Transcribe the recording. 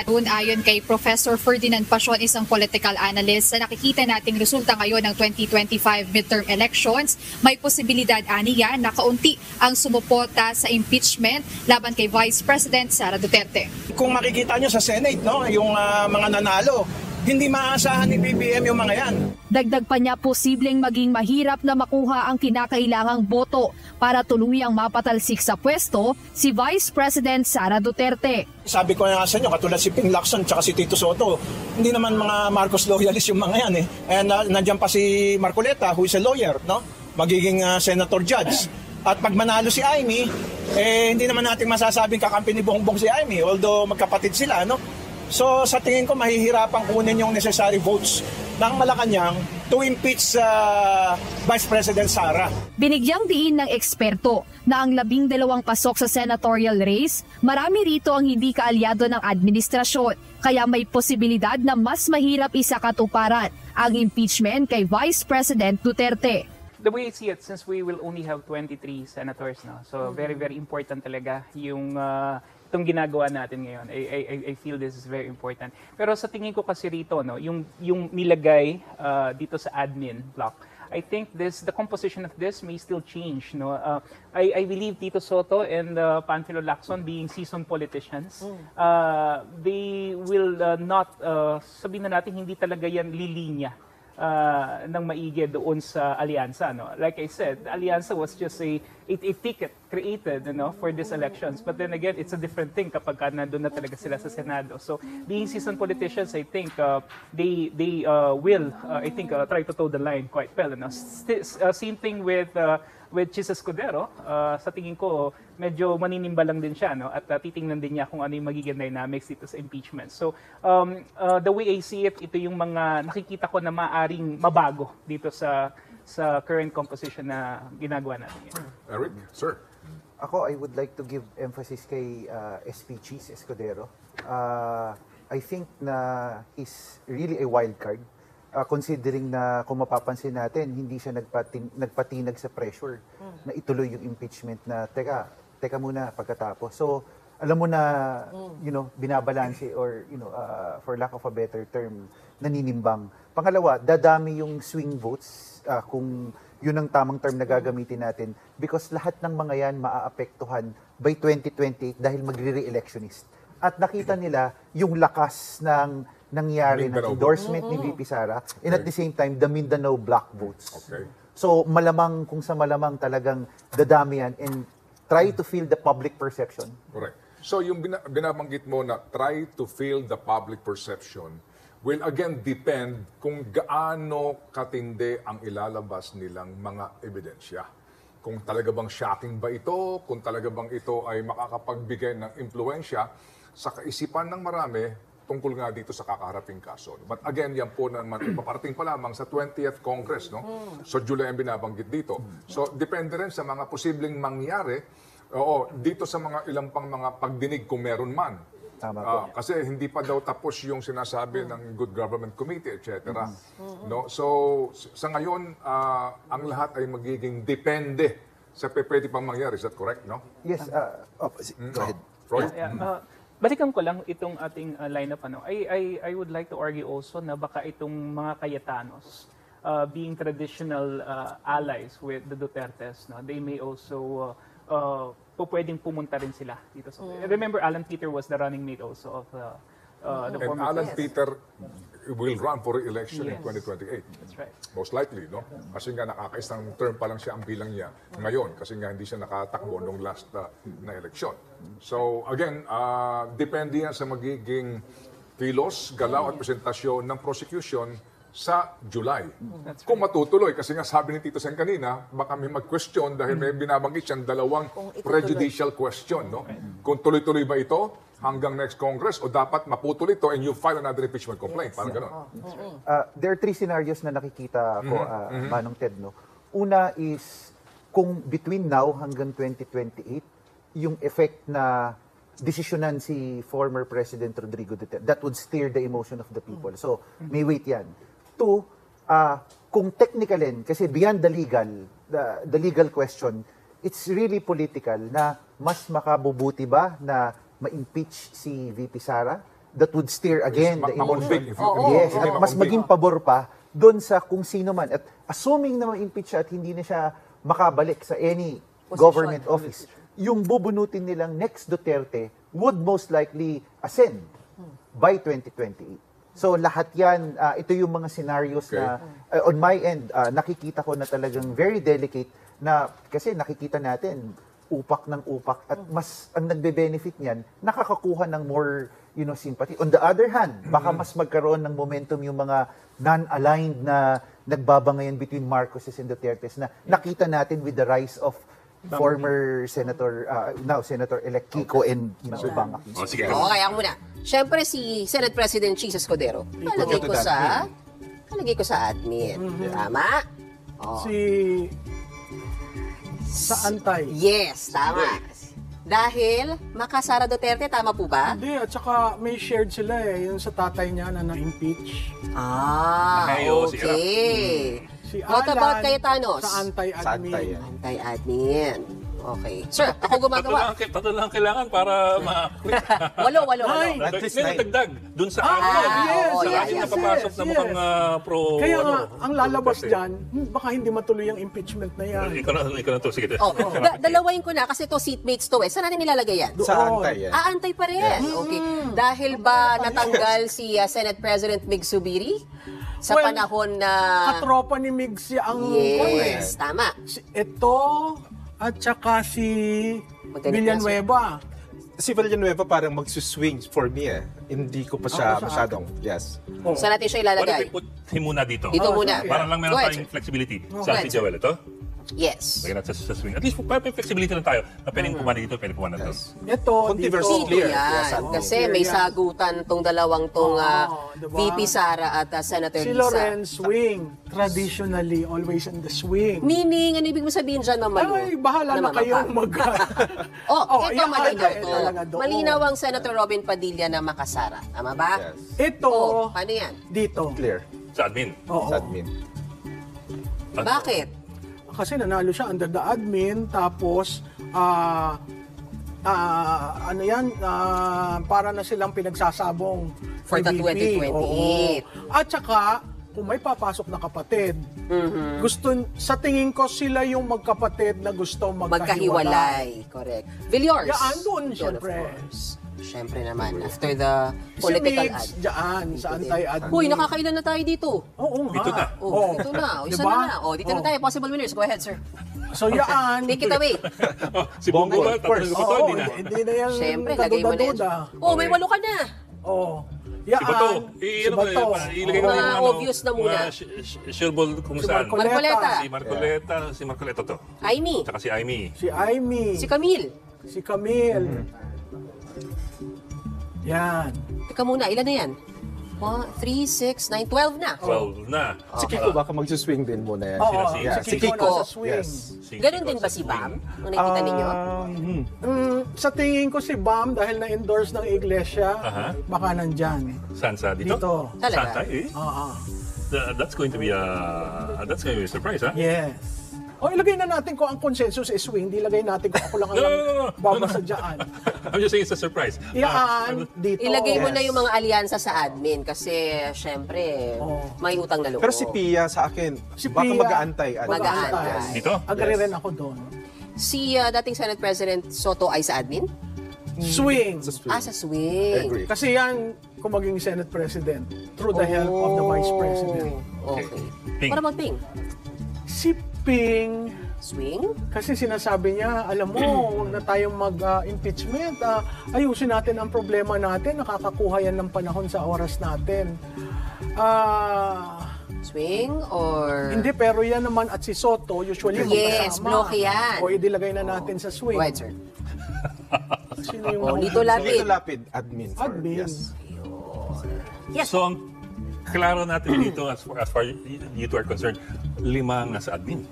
Ayon kay Professor Ferdinand Pasion, isang political analyst, sa nakikita nating resulta ngayon ng 2025 midterm elections, may posibilidad aniya na kaunti ang sumuporta sa impeachment laban kay Vice President Sara Duterte. Kung makikita nyo sa Senate, no, yung mga nanalo, hindi maaasahan ni BBM yung mga yan. Dagdag pa niya, posibleng maging mahirap na makuha ang kinakailangang boto para tuluyang mapatalsik sa pwesto si Vice President Sara Duterte. Sabi ko nga sa inyo, katulad si Ping Lacson at si Tito Soto, hindi naman mga Marcos loyalist yung mga yan. And nandiyan pa si Marcoleta, who is a lawyer, no? Magiging senator judge. At pag manalo si Amy, hindi naman natin masasabing kakampi ni Bongbong si Amy, although magkapatid sila, no? So sa tingin ko mahihirapang kunin yung necessary votes ng Malacanang to impeach Vice President Sara. Binigyang diin ng eksperto na ang 12 pasok sa senatorial race, marami rito ang hindi kaalyado ng administrasyon, kaya may posibilidad na mas mahirap isakatuparan ang impeachment kay Vice President Duterte. The way I see it, since we will only have 23 senators now, so very, very important talaga yung itong ginagawa natin ngayon. I feel this is very important. Pero sa tingin ko kasi rito, no, yung nilagay dito sa admin block, I think the composition of this may still change. No? I believe Tito Soto and Panfilo Lacson, being seasoned politicians, they will not, sabihin na natin, hindi talaga yan lilinya ng maigi doon sa alyansa. No? Like I said, the alyansa was just a ticket created, for these elections. But then again, it's a different thing kapag nandun na talaga sila sa Senado. So being seasoned politicians, I think they will, try to toe the line quite well. Same thing with Chis Escudero. Sa tingin ko, medyo maninimba lang din siya, no? At titingnan din niya kung ano yung magiging dynamics dito sa impeachment. So the way I see it, ito yung mga nakikita ko na maaring mabago dito sa current composition na ginagawa natin ngayon. Eric, sir. Ako, I would like to give emphasis kay SP Chis Escudero. I think na he's really a wild card. Considering na kung mapapansin natin, hindi siya nagpatinag sa pressure na ituloy yung impeachment na teka muna pagkatapos. So, alam mo na, binabalanse or, for lack of a better term, naninimbang. Pangalawa, dadami yung swing votes kung yun ang tamang term na gagamitin natin because lahat ng mga yan maaapektuhan by 2028 dahil magre-re-electionist. At nakita nila yung lakas ng nangyari ng endorsement ni VP Sara and at the same time, the Mindanao block votes. Okay. So malamang kung sa malamang talagang dadami yan and try to feel the public perception. Correct. So yung binabanggit mo na try to feel the public perception will again depend kung gaano katindi ang ilalabas nilang mga ebidensya. Kung talaga bang shocking ba ito, kung talaga bang ito ay makakapagbigay ng impluensya sa kaisipan ng marami tungkol nga dito sa kakaharaping kaso. But again, yan po naman, paparating pa lamang sa 20th Congress, no? So July ang binabanggit dito. So depende rin sa mga posibleng mangyari dito sa mga ilang pang mga pagdinig kung meron man. Tama po. Kasi hindi pa daw tapos yung sinasabi ng Good Government Committee, etc. No? So sa ngayon, ang lahat ay magiging depende sa pwede pang mangyari. Is that correct? No? Yes. Go ahead. Roy? Balikan ko lang itong ating lineup. I would like to argue also na baka itong mga Cayetanos, being traditional allies with the Dutertes, no, they may also pwedeng pumunta rin sila dito. Remember, Alan Peter was the running mate also of the And Alan Peter will run for re-election in 2028. That's right. Most likely, no? Kasi nga nakakaisang term pa lang siya ang bilang niya ngayon kasi nga hindi siya nakatakbo nung last na eleksyon. So again, depende yan sa magiging kilos, galaw at presentasyon ng prosecution sa July. Right. Kung matutuloy, kasi nga sabi ni Tito Sen kanina, baka may mag-question dahil may binabanggit siyang dalawang prejudicial question. No? Kung tuloy-tuloy ba ito hanggang next Congress o dapat maputol ito and you file another impeachment complaint? Parang gano'n. There are 3 scenarios na nakikita ko, Manong Ted. No? Una is, kung between now hanggang 2028, yung effect na desisyonan si former President Rodrigo Duterte, that would steer the emotion of the people. So, may weight yan. 2, kung technicalin, kasi beyond the legal question, it's really political na mas makabubuti ba na ma-impeach si VP Sara that would steer again the Ma-convict, emotion. if you- Yes, if at you mas ma-convict. maging pabor pa doon sa kung sino man. At assuming na ma-impeach siya at hindi na siya makabalik sa any government office, yung bubunutin nilang next Duterte would most likely ascend by 2028. So lahat yan, ito yung mga scenarios na on my end, nakikita ko na talagang very delicate na kasi nakikita natin upak ng upak at mas ang nagbe-benefit niyan, nakakakuha ng more sympathy. On the other hand, baka mas magkaroon ng momentum yung mga non-aligned na nagbabangayan between Marcoses and Dutertes na nakita natin with the rise of former Senator, now Senator-elect Kiko and Bang Aquino. O, sige. Okay, ako muna. Siyempre si Senate President Cheese Escudero. Palagay ko sa admin. Tama? Oh. Sa antay. Yes, tama. Dahil makasara Duterte, tama po ba? Hindi, at saka may shared sila yung sa tatay niya na na-impeach. Okay. Si What about Cayetano? Sa anti-admin. Anti-admin. Okay. Sir, ako gumagawa. Tatlo lang kailangan para Walo. At least dagdag dun sa amin. yes, Sa yes, amin yes, napapasok na mukhang pro... Kaya nga, ang lalabas Duterte. dyan, baka hindi matuloy ang impeachment na yan. Ikaw na to. Sige. Oh, dalawain ko na kasi to seatmates to eh. Saan natin nilalagay yan? Sa antay yan. Antay pa rin. Okay. Dahil ba natanggal si Senate President Mig Zubiri sa Well, panahon na... Katropa ni Migs ang... Yes, tama. Ito, at saka si Magaling Villanueva. Si Villanueva parang magsuswing for me eh. Hindi ko pa siya masyadong, yes. Saan natin siya What if ilalagay? we put him muna dito? Dito muna. Para lang meron Go ahead, tayong sir. flexibility. Go Sa ahead, si sir. Joel ito? Yes. Lagyan natin sa swing. At least para may flexibility lang tayo na pwedeng kumana dito, pwedeng kumana doon. Ito, Controversy dito. clear. Yan. Yes, Kasi clear may yan. sagutan tong dalawang tong diba? VP Sara at Senator Si Lisa. Lorenz swing. Traditionally, always in the swing. Meaning, ano ibig mo sabihin dyan, Mamalu? Ay, bahala na kayong mag... Oh, ito yan, malinaw ay, to. talaga doon. Malinaw ang Senator Robin Padilla na makasara. Tama ba? Yes. Ito, Oh, paano yan? dito. Clear. Sa admin. Oo. Sa admin. Bakit? Kasi nanalo siya under the admin, tapos para na silang pinagsasabong For the VP. 2028. Oo. At saka, kung may papasok na kapatid, sa tingin ko sila yung magkapatid na gusto magkahiwalay. Correct. Villiers. Yan, doon, Of syempre. course. Siyempre naman, after the Si political Migs, ad. dyan, sa anti-admin. Uy, nakakailan na tayo dito. Oo nga. Dito na. Oh, ito na. Isa Diba? na na. Oh, dito na tayo. Possible winners. Go ahead, sir. So yan. Take it away. Si Bongo ba? Tatanungin ko pa to, Oo, hindi na. hindi na yan Siyempre, lagay mo na yan. kaduda-duda. Oh, may 8 ka na. Oo. Yan. Si Bato. Si Ano ba? Bato. Ilagay ko Mga yung obvious na muna. Sure ball kung saan. Marcoleta. Si Marcoleta to. Aimee. Tsaka si Aimee. Si Aimee. Si Camille. Si Camille. Yan. Teka muna, ilan na yan? 1, 3, 6, 9, 12 na. 12 na. Si Kiko baka magsuswing din muna yan. Oo, si- si si Kiko Kiko. nasa swing. Yes. Ganon din ba si Bam? Nung nakikita ninyo? Sa tingin ko si Bam, dahil na-endorse ng iglesia, Aha. baka nandyan. Saan sa dito? Dito. Talaga? Saan? Eh? Oo. That's going to be a surprise, ha? Yes. O ilagay na natin kung ang consensus is swing, di lagay natin kung ako lang ang babasadyaan. I'm just saying it's a surprise. Iyaan, dito. Ilagay mo na yung mga alyansa sa admin kasi syempre may utang na loob. Pero si Pia sa akin, Si baka Pia, mag-aantay. Mag-aantay. Dito? Agree rin ako doon. Si dating Senate President Soto ay sa admin? Swing. Sa swing. Sa swing. Agree. Kasi yan, kung maging Senate President, through the help of the Vice President. Okay. Ping. Para mag-ping. Si Ping, Swing? kasi sinasabi niya, alam mo, huwag na tayong mag-impeachment. Ayusin natin ang problema natin. Nakakakuha yan ng panahon sa oras natin. Swing or... Hindi, pero yan naman at si Soto, usually Yes, magkasama. bloke yan. O idilagay na natin sa swing. Go ahead, sir. Sino yung Lito Lapid. Lito Lapid, admin. Admin. Yes. Yes. So, ang klaro natin dito as far you two are concerned, 5 ang nasa admin.